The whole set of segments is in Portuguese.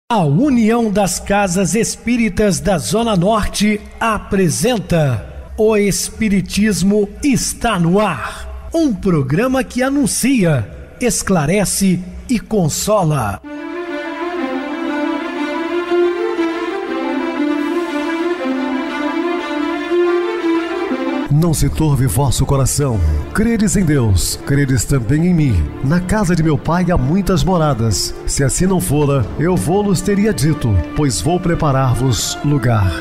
A União das Casas Espíritas da Zona Norte apresenta O Espiritismo está no ar, um programa que anuncia, esclarece e consola. Não se turve vosso coração. Credes em Deus, credes também em mim. Na casa de meu pai há muitas moradas. Se assim não fora, eu vou-los teria dito, pois vou preparar-vos lugar.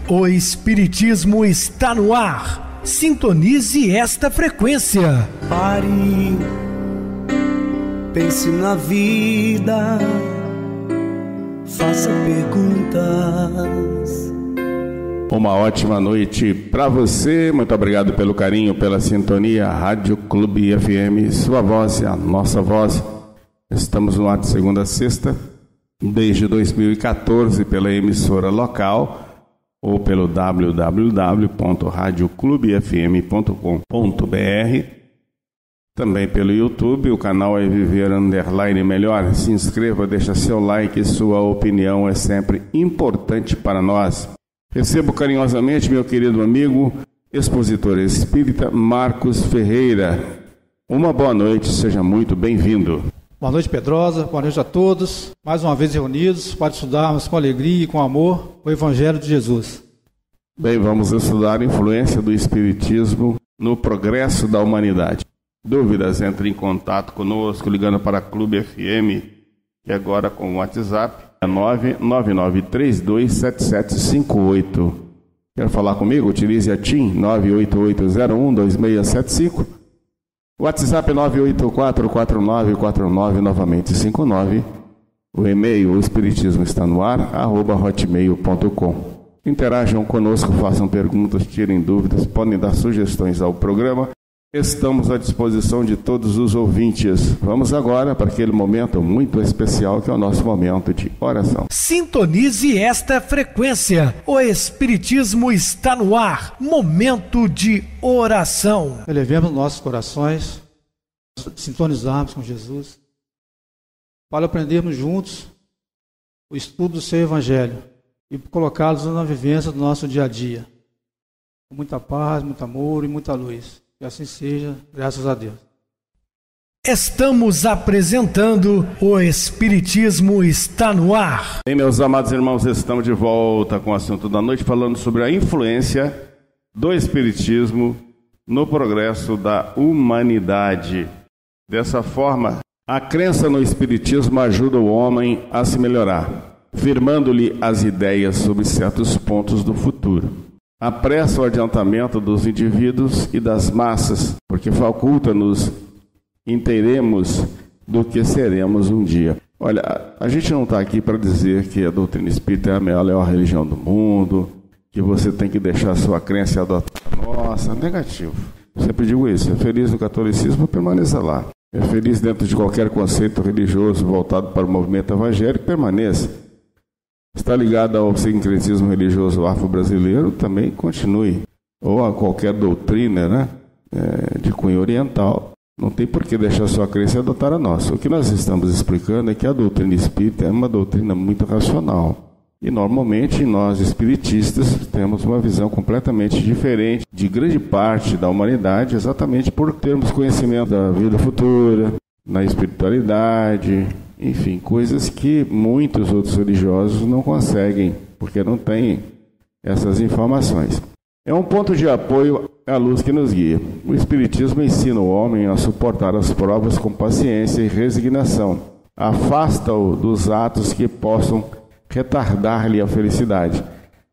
O Espiritismo está no ar. Sintonize esta frequência. Pare, pense na vida, faça perguntas. Uma ótima noite para você, muito obrigado pelo carinho, pela sintonia. Rádio Clube FM, sua voz é a nossa voz. Estamos no ar de segunda a sexta, desde 2014, pela emissora local ou pelo www.radioclubefm.com.br. Também pelo YouTube, o canal é Viver _ Melhor. Se inscreva, deixa seu like, sua opinião é sempre importante para nós. Recebo carinhosamente meu querido amigo, expositor espírita Marcos Ferreira. Uma boa noite, seja muito bem-vindo. Boa noite, Pedrosa, boa noite a todos. Mais uma vez reunidos para estudarmos com alegria e com amor o Evangelho de Jesus. Bem, vamos estudar a influência do Espiritismo no progresso da humanidade. Dúvidas, entre em contato conosco, ligando para a Clube FM e agora com o WhatsApp. 999327758. Quer falar comigo? Utilize a TIM 988012675. WhatsApp 9844949, novamente 59. O e-mail, o espiritismo está no ar, @hotmail.com. Interajam conosco, façam perguntas, tirem dúvidas, podem dar sugestões ao programa. Estamos à disposição de todos os ouvintes. Vamos agora para aquele momento muito especial que é o nosso momento de oração. Sintonize esta frequência. O Espiritismo está no ar. Momento de oração. Elevemos nossos corações, sintonizarmos com Jesus, para aprendermos juntos o estudo do seu Evangelho e colocá-los na vivência do nosso dia a dia. Com muita paz, muito amor e muita luz. Que assim seja, graças a Deus. Estamos apresentando O Espiritismo está no ar. Bem, meus amados irmãos, estamos de volta com o assunto da noite, falando sobre a influência do Espiritismo no progresso da humanidade. Dessa forma, a crença no Espiritismo ajuda o homem a se melhorar, firmando-lhe as ideias sobre certos pontos do futuro. Apressa o adiantamento dos indivíduos e das massas, porque faculta-nos inteiremos do que seremos um dia. Olha, a gente não está aqui para dizer que a doutrina espírita é a melhor religião do mundo, que você tem que deixar a sua crença e adotar a nossa. Negativo. Sempre digo isso. É feliz no catolicismo, permaneça lá. É feliz dentro de qualquer conceito religioso voltado para o movimento evangélico, permaneça. Está ligado ao sincretismo religioso afro-brasileiro, também continue. Ou a qualquer doutrina, né, de cunho oriental. Não tem por que deixar sua crença e adotar a nossa. O que nós estamos explicando é que a doutrina espírita é uma doutrina muito racional. E normalmente nós espiritistas temos uma visão completamente diferente de grande parte da humanidade, exatamente por termos conhecimento da vida futura, na espiritualidade, enfim, coisas que muitos outros religiosos não conseguem, porque não têm essas informações. É um ponto de apoio à luz que nos guia. O Espiritismo ensina o homem a suportar as provas com paciência e resignação. Afasta-o dos atos que possam retardar-lhe a felicidade.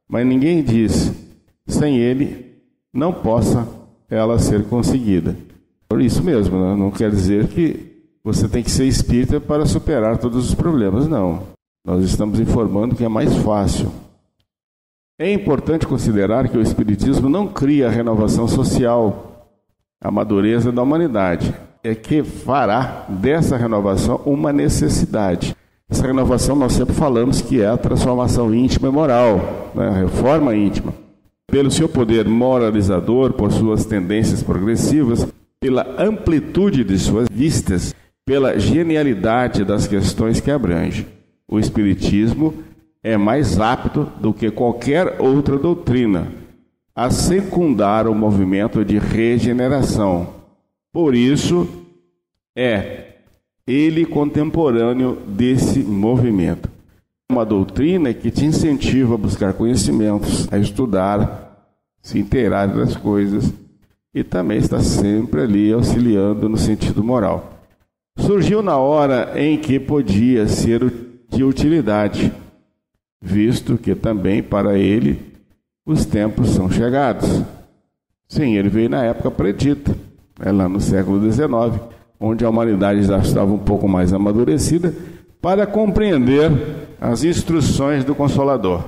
Mas ninguém diz, sem ele, não possa ela ser conseguida. Por isso mesmo, né? Não quer dizer que você tem que ser espírita para superar todos os problemas, não. Nós estamos informando que é mais fácil. É importante considerar que o Espiritismo não cria a renovação social, a madureza da humanidade. É que fará dessa renovação uma necessidade. Essa renovação nós sempre falamos que é a transformação íntima e moral, né? A reforma íntima. Pelo seu poder moralizador, por suas tendências progressivas, pela amplitude de suas vistas, pela genialidade das questões que abrange. O Espiritismo é mais apto do que qualquer outra doutrina a secundar o movimento de regeneração. Por isso, é ele contemporâneo desse movimento. Uma doutrina que te incentiva a buscar conhecimentos, a estudar, se inteirar das coisas e também está sempre ali auxiliando no sentido moral. Surgiu na hora em que podia ser de utilidade, visto que também para ele os tempos são chegados. Sim, ele veio na época predita, lá no século XIX, onde a humanidade já estava um pouco mais amadurecida para compreender as instruções do Consolador.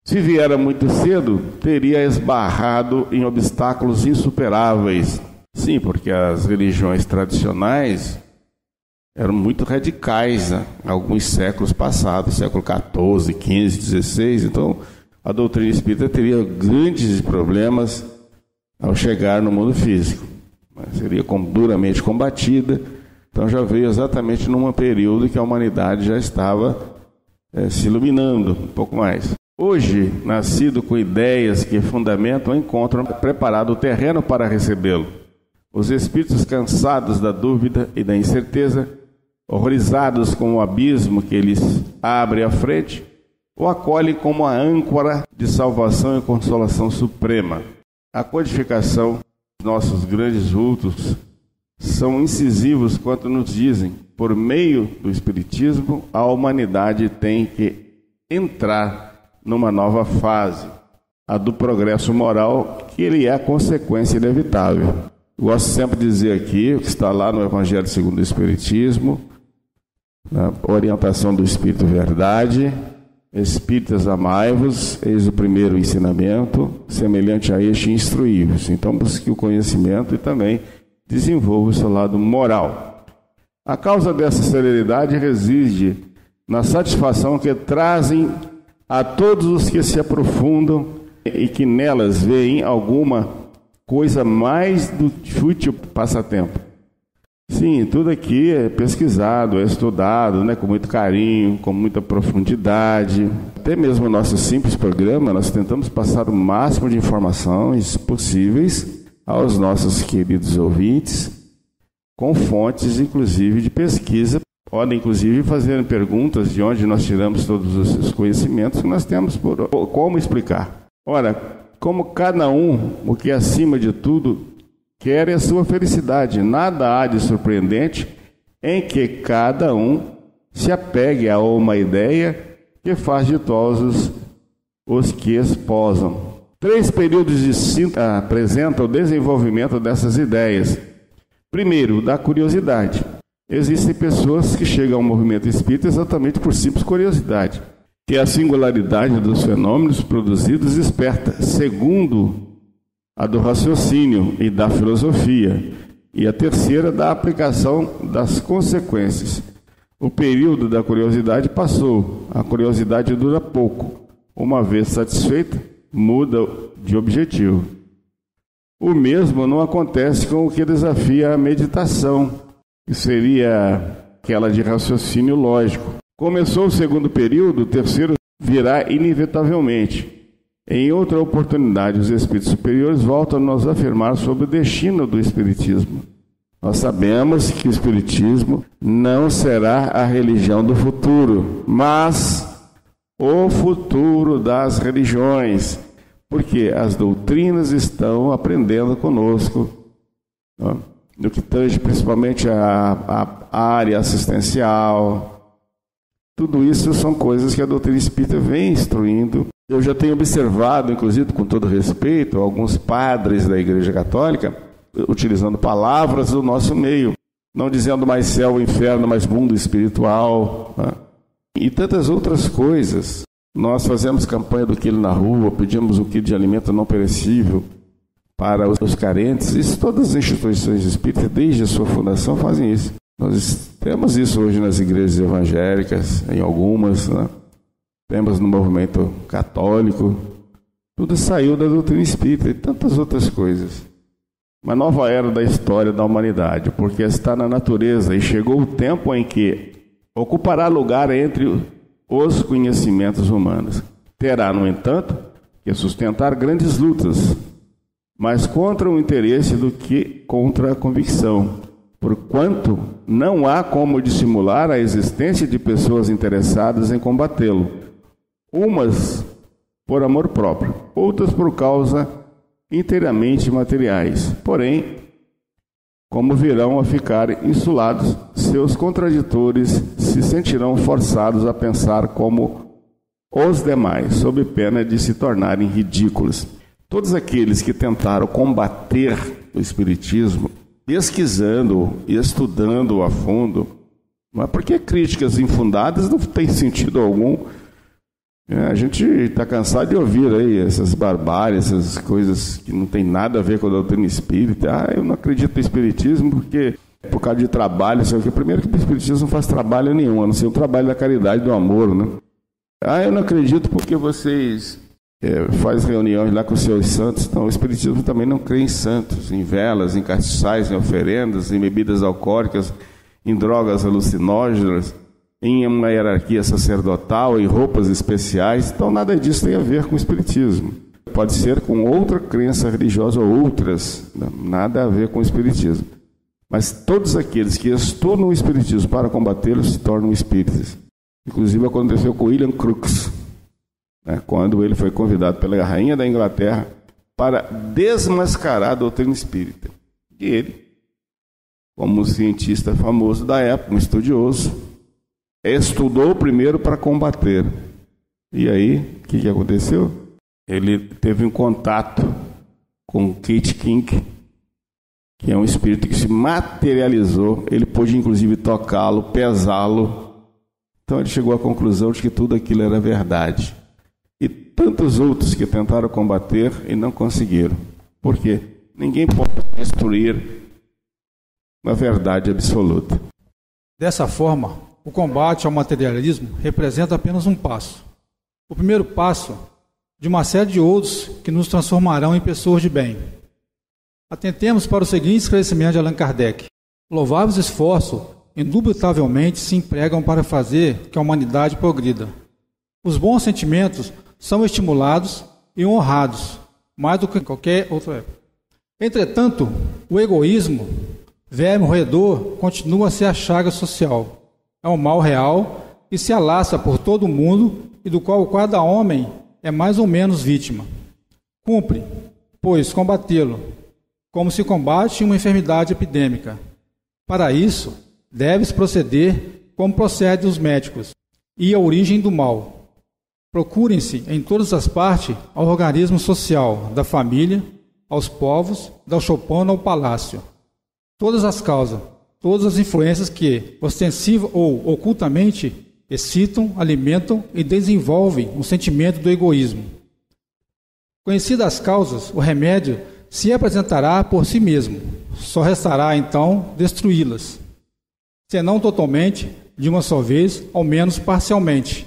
Se viera muito cedo, teria esbarrado em obstáculos insuperáveis. Sim, porque as religiões tradicionais eram muito radicais, né? Alguns séculos passados, século XIV, XV, XVI. Então, a doutrina espírita teria grandes problemas ao chegar no mundo físico. Seria duramente combatida. Então, já veio exatamente num período que a humanidade já estava se iluminando um pouco mais. Hoje, nascido com ideias que fundamentam, encontram preparado o terreno para recebê-lo. Os espíritos cansados da dúvida e da incerteza, horrorizados com o abismo que lhes abre à frente, o acolhem como a âncora de salvação e consolação suprema. A codificação dos nossos grandes vultos são incisivos quanto nos dizem, por meio do Espiritismo, a humanidade tem que entrar numa nova fase, a do progresso moral, que ele é a consequência inevitável. Gosto sempre de dizer aqui, que está lá no Evangelho segundo o Espiritismo, na orientação do Espírito Verdade: Espíritas, amai-vos, eis o primeiro ensinamento, semelhante a este instruí-vos. Então busque o conhecimento e também desenvolva o seu lado moral. A causa dessa celeridade reside na satisfação que trazem a todos os que se aprofundam e que nelas veem alguma coisa mais do fútil passatempo. Sim, tudo aqui é pesquisado, é estudado, com muito carinho, com muita profundidade. Até mesmo o nosso simples programa, nós tentamos passar o máximo de informações possíveis aos nossos queridos ouvintes, com fontes, inclusive, de pesquisa. Podem, inclusive, fazer perguntas de onde nós tiramos todos os conhecimentos que nós temos, como explicar. Ora, como cada um, o que acima de tudo quer é a sua felicidade, nada há de surpreendente em que cada um se apegue a uma ideia que faz ditosos os que esposam. 3 períodos distintos apresentam o desenvolvimento dessas ideias. Primeiro, da curiosidade. Existem pessoas que chegam ao movimento espírita exatamente por simples curiosidade, que é a singularidade dos fenômenos produzidos desperta, segundo a do raciocínio e da filosofia, e a terceira da aplicação das consequências. O período da curiosidade passou, a curiosidade dura pouco. Uma vez satisfeita, muda de objetivo. O mesmo não acontece com o que desafia a meditação, que seria aquela de raciocínio lógico. Começou o segundo período, o terceiro virá inevitavelmente. Em outra oportunidade, os espíritos superiores voltam a nos afirmar sobre o destino do espiritismo. Nós sabemos que o espiritismo não será a religião do futuro, mas o futuro das religiões, porque as doutrinas estão aprendendo conosco, no que tange principalmente a área assistencial. Tudo isso são coisas que a doutrina espírita vem instruindo. Eu já tenho observado, inclusive com todo respeito, alguns padres da Igreja Católica utilizando palavras do nosso meio, não dizendo mais céu ou inferno, mas mundo espiritual, e tantas outras coisas. Nós fazemos campanha do quilo na rua, pedimos o quilo de alimento não perecível para os carentes. Isso, todas as instituições espíritas, desde a sua fundação, fazem isso. Nós temos isso hoje nas igrejas evangélicas, em algumas, temos no movimento católico. Tudo saiu da doutrina espírita e tantas outras coisas. uma nova era da história da humanidade, porque está na natureza e chegou o tempo em que ocupará lugar entre os conhecimentos humanos. Terá, no entanto, que sustentar grandes lutas, mais contra o interesse do que contra a convicção, porquanto não há como dissimular a existência de pessoas interessadas em combatê-lo, umas por amor próprio, outras por causa inteiramente materiais. Porém, como virão a ficar insulados, seus contraditores se sentirão forçados a pensar como os demais, sob pena de se tornarem ridículos. Todos aqueles que tentaram combater o Espiritismo, pesquisando e estudando a fundo, mas porque críticas infundadas não tem sentido algum. A gente está cansado de ouvir aí essas barbáries, essas coisas que não tem nada a ver com a doutrina espírita. Eu não acredito no Espiritismo porque por causa de trabalho, sabe? Primeiro que o Espiritismo não faz trabalho nenhum, a não ser o trabalho da caridade e do amor, né? Eu não acredito porque vocês fazem reuniões lá com os seus santos. Então, o Espiritismo também não crê em santos, em velas, em castiçais, em oferendas, em bebidas alcoólicas, em drogas alucinógenas, em uma hierarquia sacerdotal, em roupas especiais. Então, nada disso tem a ver com o Espiritismo. Pode ser com outra crença religiosa ou outras, nada a ver com o Espiritismo. Mas todos aqueles que estudam o Espiritismo para combatê-lo se tornam espíritas. Inclusive aconteceu com William Crookes, quando ele foi convidado pela rainha da Inglaterra para desmascarar a doutrina espírita. E ele, como um cientista famoso da época, um estudioso, estudou primeiro para combater. E aí, o que aconteceu? Ele teve um contato com Kate King, que é um espírito que se materializou. Ele pôde inclusive tocá-lo, pesá-lo. Então ele chegou à conclusão de que tudo aquilo era verdade. E tantos outros que tentaram combater e não conseguiram. Por quê? Ninguém pode destruir a verdade absoluta. Dessa forma, o combate ao materialismo representa apenas um passo. O primeiro passo de uma série de outros que nos transformarão em pessoas de bem. Atentemos para o seguinte esclarecimento de Allan Kardec. Louváveis esforços indubitavelmente se empregam para fazer que a humanidade progrida. Os bons sentimentos são estimulados e honrados, mais do que em qualquer outra época. Entretanto, o egoísmo, verme roedor, continua a ser a chaga social. É um mal real que se alastra por todo o mundo e do qual cada homem é mais ou menos vítima. Cumpre, pois, combatê-lo, como se combate uma enfermidade epidêmica. Para isso, deve-se proceder como procedem os médicos, e a origem do mal. Procurem-se em todas as partes ao organismo social, da família, aos povos, da choupana ao palácio. Todas as causas, todas as influências que, ostensiva ou ocultamente, excitam, alimentam e desenvolvem o sentimento do egoísmo. Conhecidas as causas, o remédio se apresentará por si mesmo. Só restará, então, destruí-las. Senão totalmente, de uma só vez, ao menos parcialmente.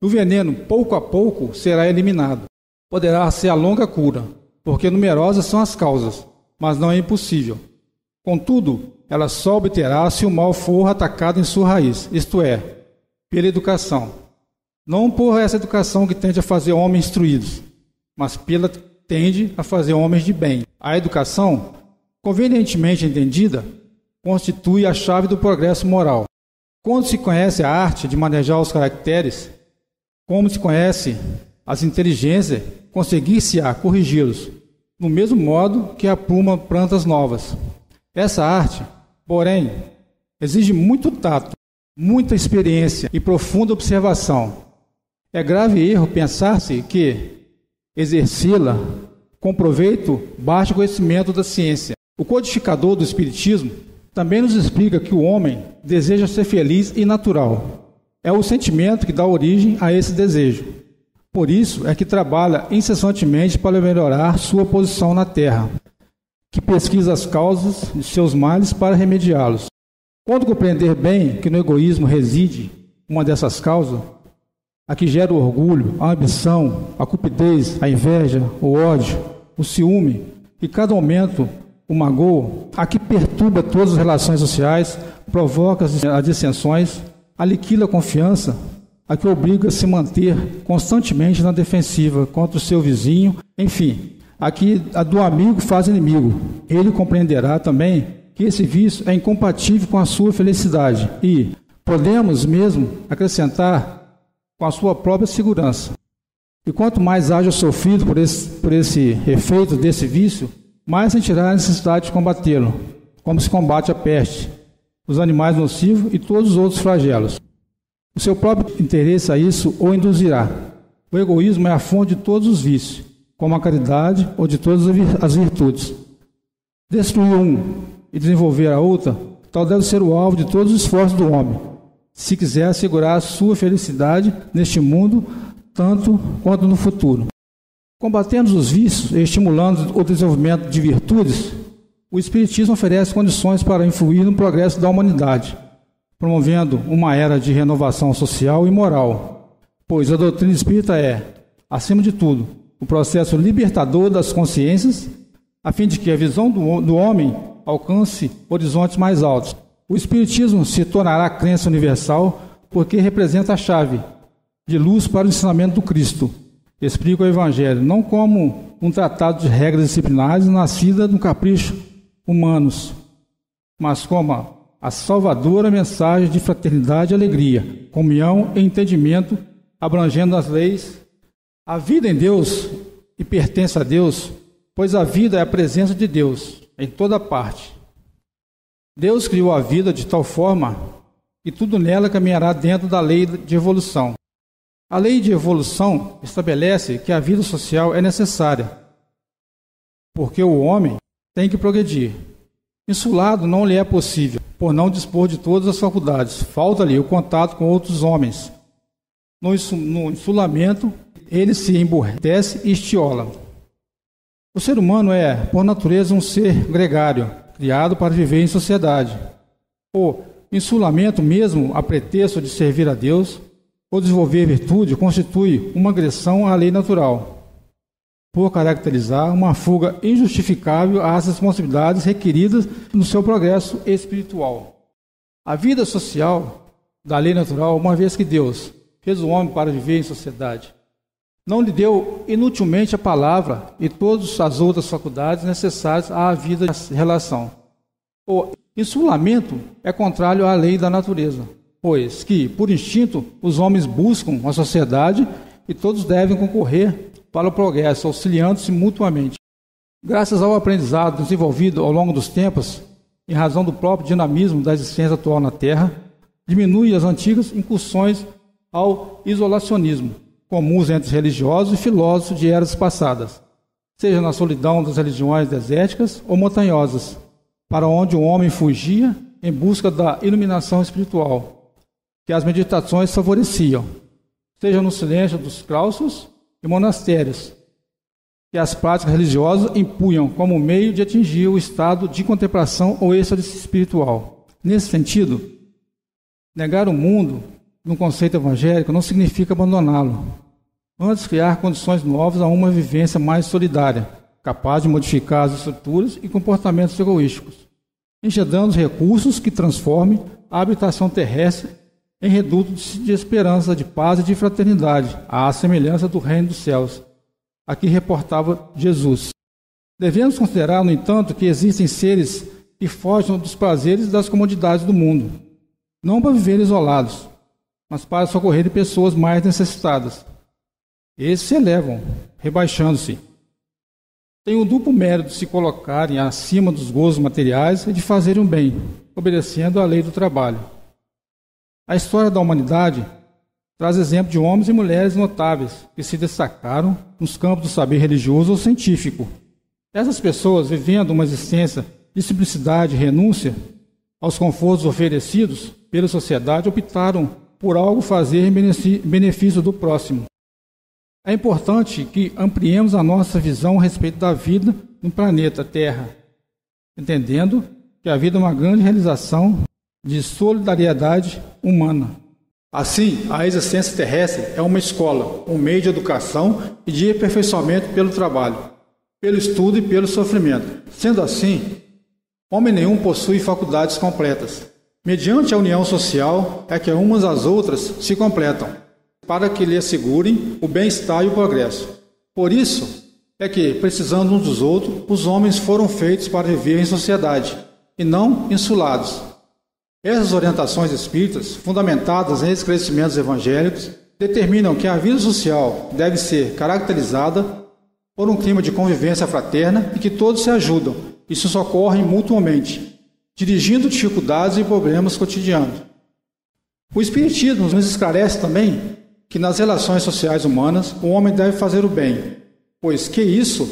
O veneno, pouco a pouco, será eliminado. Poderá ser a longa cura, porque numerosas são as causas, mas não é impossível. Contudo, ela só obterá se o mal for atacado em sua raiz, isto é, pela educação. Não por essa educação que tende a fazer homens instruídos, mas pela que tende a fazer homens de bem. A educação, convenientemente entendida, constitui a chave do progresso moral. Quando se conhece a arte de manejar os caracteres, como se conhece as inteligências, conseguir-se-á corrigi-los, no mesmo modo que apruma plantas novas. Essa arte, porém, exige muito tato, muita experiência e profunda observação. É grave erro pensar-se que exercê-la com proveito basta conhecimento da ciência. O codificador do Espiritismo também nos explica que o homem deseja ser feliz e natural. É o sentimento que dá origem a esse desejo. Por isso é que trabalha incessantemente para melhorar sua posição na Terra, que pesquisa as causas de seus males para remediá-los. Quando compreender bem que no egoísmo reside uma dessas causas, a que gera o orgulho, a ambição, a cupidez, a inveja, o ódio, o ciúme, e cada momento o magoa, a que perturba todas as relações sociais, provoca as dissensões, aniquila a confiança, a que obriga a se manter constantemente na defensiva contra o seu vizinho, enfim, a do amigo faz inimigo. Ele compreenderá também que esse vício é incompatível com a sua felicidade e, podemos mesmo acrescentar, com a sua própria segurança. E quanto mais haja sofrido por esse efeito desse vício, mais sentirá a necessidade de combatê-lo, como se combate a peste, os animais nocivos e todos os outros flagelos. O seu próprio interesse a isso o induzirá. O egoísmo é a fonte de todos os vícios, como a caridade ou de todas as virtudes. Destruir um e desenvolver a outra, tal deve ser o alvo de todos os esforços do homem, se quiser assegurar a sua felicidade neste mundo, tanto quanto no futuro. Combatendo os vícios e estimulando o desenvolvimento de virtudes, o Espiritismo oferece condições para influir no progresso da humanidade, promovendo uma era de renovação social e moral, pois a doutrina espírita é, acima de tudo, o processo libertador das consciências, a fim de que a visão do homem alcance horizontes mais altos. O Espiritismo se tornará crença universal porque representa a chave de luz para o ensinamento do Cristo. Explica o Evangelho não como um tratado de regras disciplinares nascida do capricho humanos, mas como a salvadora mensagem de fraternidade e alegria, comunhão e entendimento, abrangendo as leis. A vida em Deus e pertence a Deus, pois a vida é a presença de Deus em toda parte. Deus criou a vida de tal forma que tudo nela caminhará dentro da lei de evolução. A lei de evolução estabelece que a vida social é necessária, porque o homem tem que progredir. Insulado não lhe é possível, por não dispor de todas as faculdades. Falta-lhe o contato com outros homens. No insulamento, ele se emburrece e estiola. O ser humano é, por natureza, um ser gregário, criado para viver em sociedade. O insulamento, mesmo a pretexto de servir a Deus ou desenvolver virtude, constitui uma agressão à lei natural, por caracterizar uma fuga injustificável às responsabilidades requeridas no seu progresso espiritual. A vida social da lei natural, uma vez que Deus fez o homem para viver em sociedade, não lhe deu inutilmente a palavra e todas as outras faculdades necessárias à vida de relação. O insulamento é contrário à lei da natureza, pois que, por instinto, os homens buscam a sociedade e todos devem concorrer para o progresso, auxiliando-se mutuamente. Graças ao aprendizado desenvolvido ao longo dos tempos, em razão do próprio dinamismo da existência atual na Terra, diminui as antigas incursões ao isolacionismo, comuns entre religiosos e filósofos de eras passadas, seja na solidão das religiões desérticas ou montanhosas, para onde o homem fugia em busca da iluminação espiritual, que as meditações favoreciam, seja no silêncio dos claustros e monastérios, que as práticas religiosas impunham como meio de atingir o estado de contemplação ou êxtase espiritual. Nesse sentido, negar o mundo no conceito evangélico não significa abandoná-lo, antes criar condições novas a uma vivência mais solidária, capaz de modificar as estruturas e comportamentos egoísticos, engendrando recursos que transformem a habitação terrestre em reduto de esperança, de paz e de fraternidade, à semelhança do reino dos céus, a que reportava Jesus. Devemos considerar, no entanto, que existem seres que fogem dos prazeres e das comodidades do mundo, não para viver isolados, mas para socorrer pessoas mais necessitadas. Esses se elevam, rebaixando-se. Têm o duplo mérito de se colocarem acima dos gozos materiais e de fazerem o bem, obedecendo à lei do trabalho. A história da humanidade traz exemplo de homens e mulheres notáveis que se destacaram nos campos do saber religioso ou científico. Essas pessoas, vivendo uma existência de simplicidade e renúncia aos confortos oferecidos pela sociedade, optaram por algo fazer em benefício do próximo. É importante que ampliemos a nossa visão a respeito da vida no planeta Terra, entendendo que a vida é uma grande realização de solidariedade humana. Assim, a existência terrestre é uma escola, um meio de educação e de aperfeiçoamento pelo trabalho. pelo estudo e pelo sofrimento. Sendo assim, homem nenhum possui faculdades completas. Mediante a união social é que umas às outras se completam, para que lhe assegurem o bem-estar e o progresso. Por isso é que, precisando uns dos outros, os homens foram feitos para viver em sociedade, e não insulados. Essas orientações espíritas, fundamentadas em esclarecimentos evangélicos, determinam que a vida social deve ser caracterizada por um clima de convivência fraterna e que todos se ajudam e se socorrem mutuamente, dirigindo dificuldades e problemas cotidianos. O Espiritismo nos esclarece também que nas relações sociais humanas o homem deve fazer o bem, pois que isso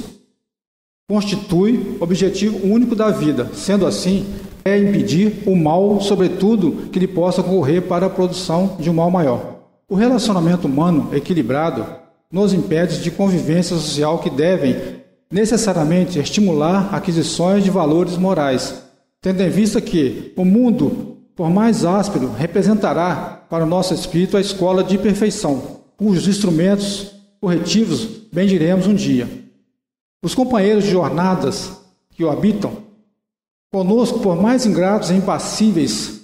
constitui o objetivo único da vida. Sendo assim, é impedir o mal, sobretudo que lhe possa concorrer para a produção de um mal maior. O relacionamento humano equilibrado nos impede de convivência social que devem necessariamente estimular aquisições de valores morais, tendo em vista que o mundo, por mais áspero, representará para o nosso espírito a escola de perfeição, cujos instrumentos corretivos bendiremos um dia. Os companheiros de jornadas que o habitam, conosco, por mais ingratos e impassíveis,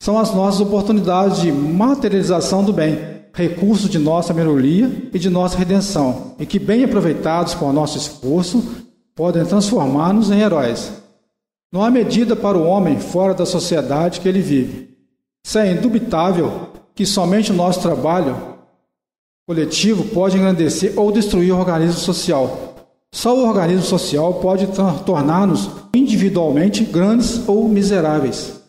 são as nossas oportunidades de materialização do bem, recursos de nossa melhoria e de nossa redenção, e que, bem aproveitados por nosso esforço, podem transformar-nos em heróis. Não há medida para o homem fora da sociedade que ele vive. Isso é indubitável que somente o nosso trabalho coletivo pode engrandecer ou destruir o organismo social. Só o organismo social pode tornar-nos individualmente grandes ou miseráveis.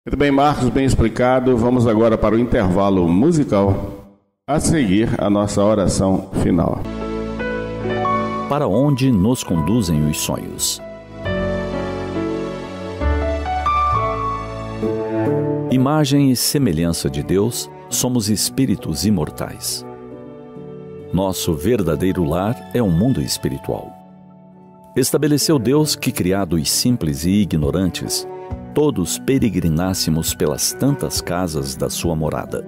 Muito bem, Marcos, bem explicado. Vamos agora para o intervalo musical. A seguir, a nossa oração final. Para onde nos conduzem os sonhos? Imagem e semelhança de Deus, somos espíritos imortais. Nosso verdadeiro lar é um mundo espiritual. Estabeleceu Deus que, criados simples e ignorantes, todos peregrinássemos pelas tantas casas da sua morada.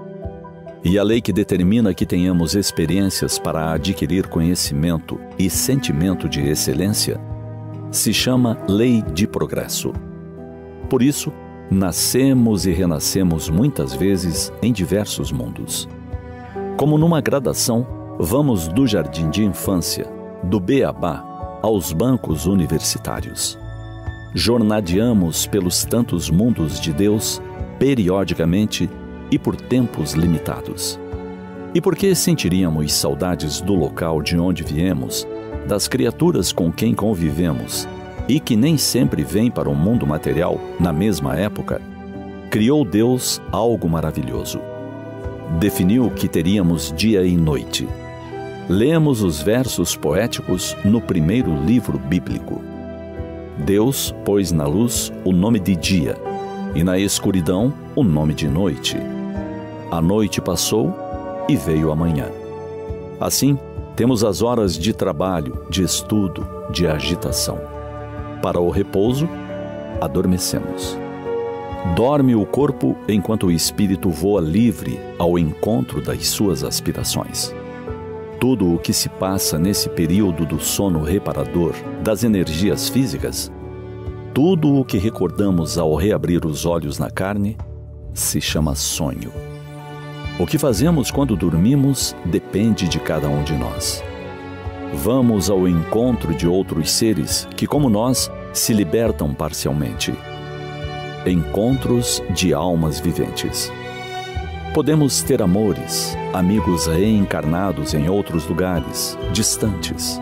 E a lei que determina que tenhamos experiências para adquirir conhecimento e sentimento de excelência se chama Lei de Progresso. Por isso, nascemos e renascemos muitas vezes em diversos mundos. Como numa gradação, vamos do jardim de infância, do beabá, aos bancos universitários. Jornadeamos pelos tantos mundos de Deus, periodicamente e por tempos limitados. E por que sentiríamos saudades do local de onde viemos, das criaturas com quem convivemos, e que nem sempre vêm para o mundo material na mesma época? Criou Deus algo maravilhoso. Definiu que teríamos dia e noite. Lemos os versos poéticos no primeiro livro bíblico. Deus pôs na luz o nome de dia, e na escuridão o nome de noite. A noite passou e veio a manhã. Assim, temos as horas de trabalho, de estudo, de agitação. Para o repouso, adormecemos. Dorme o corpo enquanto o espírito voa livre ao encontro das suas aspirações. Tudo o que se passa nesse período do sono reparador das energias físicas, tudo o que recordamos ao reabrir os olhos na carne, se chama sonho. O que fazemos quando dormimos depende de cada um de nós. Vamos ao encontro de outros seres que, como nós, se libertam parcialmente. Encontros de almas viventes. Podemos ter amores, amigos reencarnados em outros lugares, distantes.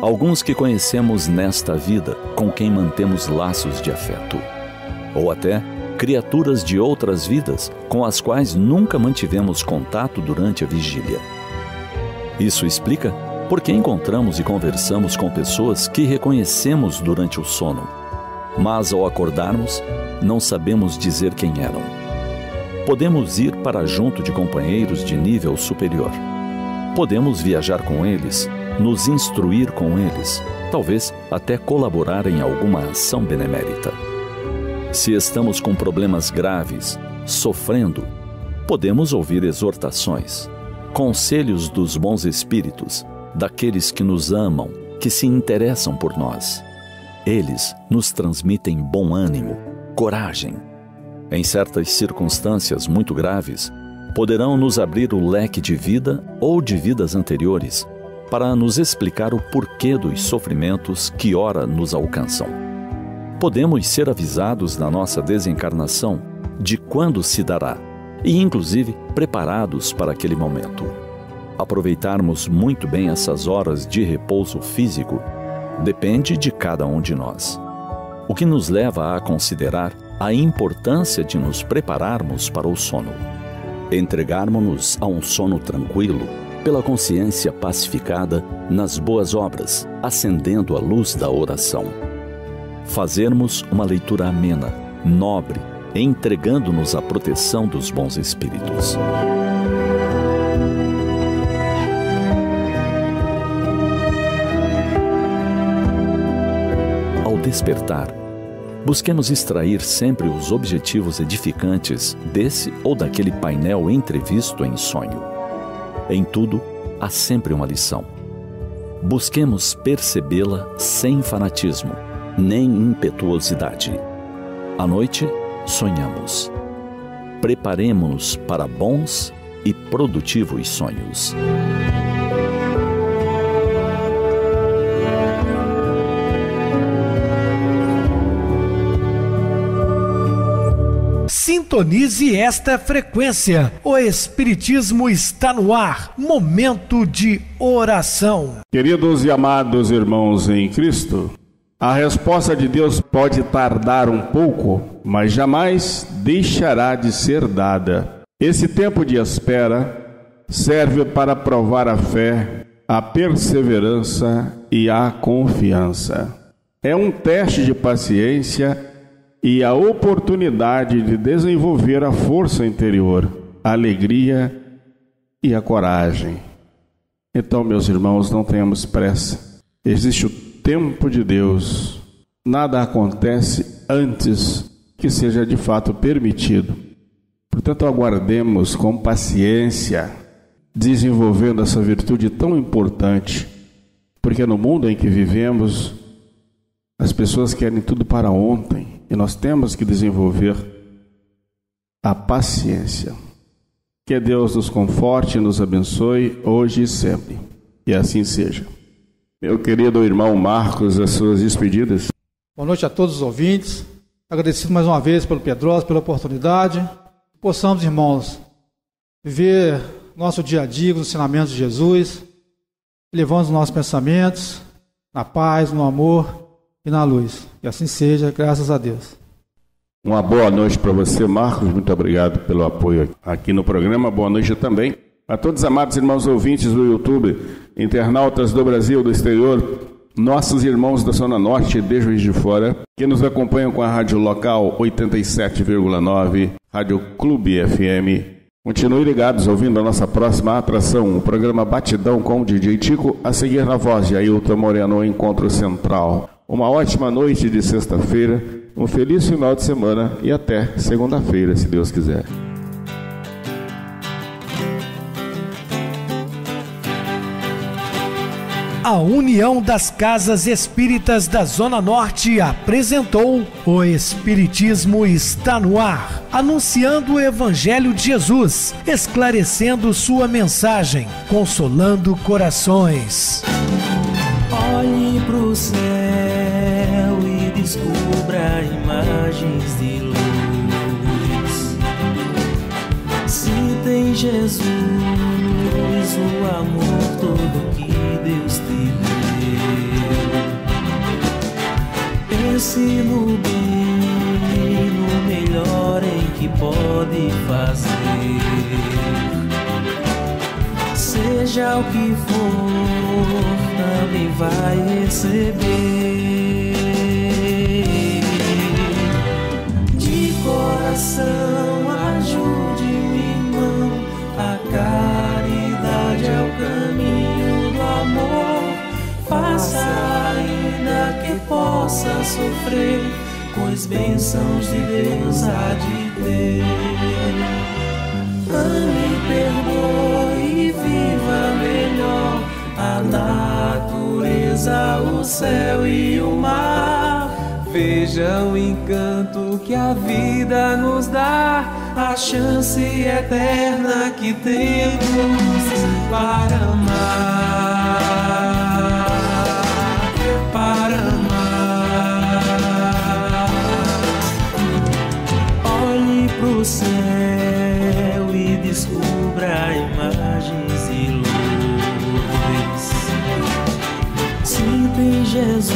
Alguns que conhecemos nesta vida, com quem mantemos laços de afeto. Ou até criaturas de outras vidas com as quais nunca mantivemos contato durante a vigília. Isso explica por que encontramos e conversamos com pessoas que reconhecemos durante o sono, mas ao acordarmos, não sabemos dizer quem eram. Podemos ir para junto de companheiros de nível superior. Podemos viajar com eles, nos instruir com eles, talvez até colaborar em alguma ação benemérita. Se estamos com problemas graves, sofrendo, podemos ouvir exortações, conselhos dos bons espíritos, daqueles que nos amam, que se interessam por nós. Eles nos transmitem bom ânimo, coragem. Em certas circunstâncias muito graves, poderão nos abrir o leque de vida ou de vidas anteriores para nos explicar o porquê dos sofrimentos que ora nos alcançam. Podemos ser avisados na nossa desencarnação de quando se dará e, inclusive, preparados para aquele momento. Aproveitarmos muito bem essas horas de repouso físico depende de cada um de nós, o que nos leva a considerar a importância de nos prepararmos para o sono. Entregarmos-nos a um sono tranquilo, pela consciência pacificada nas boas obras, acendendo a luz da oração. Fazermos uma leitura amena, nobre, entregando-nos à proteção dos bons espíritos. Ao despertar, busquemos extrair sempre os objetivos edificantes desse ou daquele painel entrevisto em sonho. Em tudo, há sempre uma lição. Busquemos percebê-la sem fanatismo, nem impetuosidade. À noite, sonhamos. Preparemo-nos para bons e produtivos sonhos. Sintonize esta frequência. O Espiritismo está no ar. Momento de oração. Queridos e amados irmãos em Cristo, a resposta de Deus pode tardar um pouco, mas jamais deixará de ser dada. Esse tempo de espera serve para provar a fé, a perseverança e a confiança. É um teste de paciência e a oportunidade de desenvolver a força interior, a alegria e a coragem. Então, meus irmãos, não tenhamos pressa. Existe o tempo de Deus. Nada acontece antes que seja de fato permitido. Portanto, aguardemos com paciência, desenvolvendo essa virtude tão importante, porque no mundo em que vivemos, as pessoas querem tudo para ontem. E nós temos que desenvolver a paciência. Que Deus nos conforte e nos abençoe hoje e sempre. E assim seja. Meu querido irmão Marcos, as suas despedidas. Boa noite a todos os ouvintes. Agradecido mais uma vez pelo Pedrosa, pela oportunidade. Possamos, irmãos, viver nosso dia a dia com os ensinamentos de Jesus, levando os nossos pensamentos na paz, no amor e na luz. E assim seja, graças a Deus. Uma boa noite para você, Marcos. Muito obrigado pelo apoio aqui no programa. Boa noite também a todos os amados irmãos ouvintes do YouTube, internautas do Brasil, do exterior, nossos irmãos da Zona Norte de Juiz de Fora, que nos acompanham com a rádio local 87,9, Rádio Clube FM. Continue ligados ouvindo a nossa próxima atração, o programa Batidão com o DJ Tico, a seguir na voz de Ailton Moreno, Encontro Central. Uma ótima noite de sexta-feira, um feliz final de semana e até segunda-feira, se Deus quiser. A União das Casas Espíritas da Zona Norte apresentou O Espiritismo está no ar, anunciando o Evangelho de Jesus, esclarecendo sua mensagem, consolando corações. Olhe pro céu e descubra imagens de luz. Se tem Jesus, o amor todo que Deus te deu. Pense no bem, no melhor em que pode fazer. Seja o que for, também vai receber. De coração, ajude-me, irmão. A caridade é o caminho do amor. Faça ainda que possa sofrer, pois bênçãos de Deus há de ter. Ame, perdoe e viva melhor. A natureza faça o céu e o mar. Veja o encanto que a vida nos dá, a chance eterna que temos para amar, para amar. Olhe pro céu e descubra imagens e luzes. Sinta em Jesus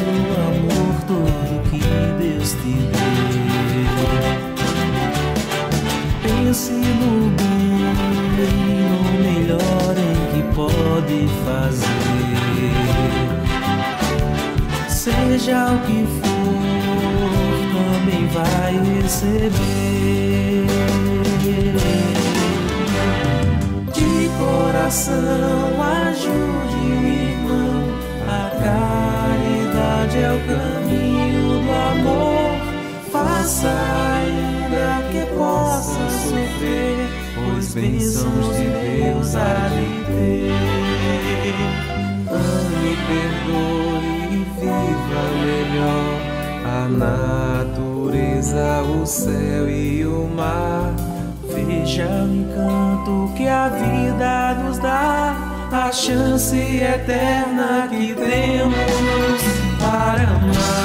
o amor todo que Deus te deu. Pense no bem, no melhor em que pode fazer. Seja o que for, também vai receber. De coração ajude o irmão, a caridade é o caminho do amor. Faça ainda que possa sofrer, pois bênçãos de Deus há de ter. Ame, perdoe e viva melhor a natureza, o céu e o mar. Veja o encanto que a vida nos dá, a chance eterna que temos para amar.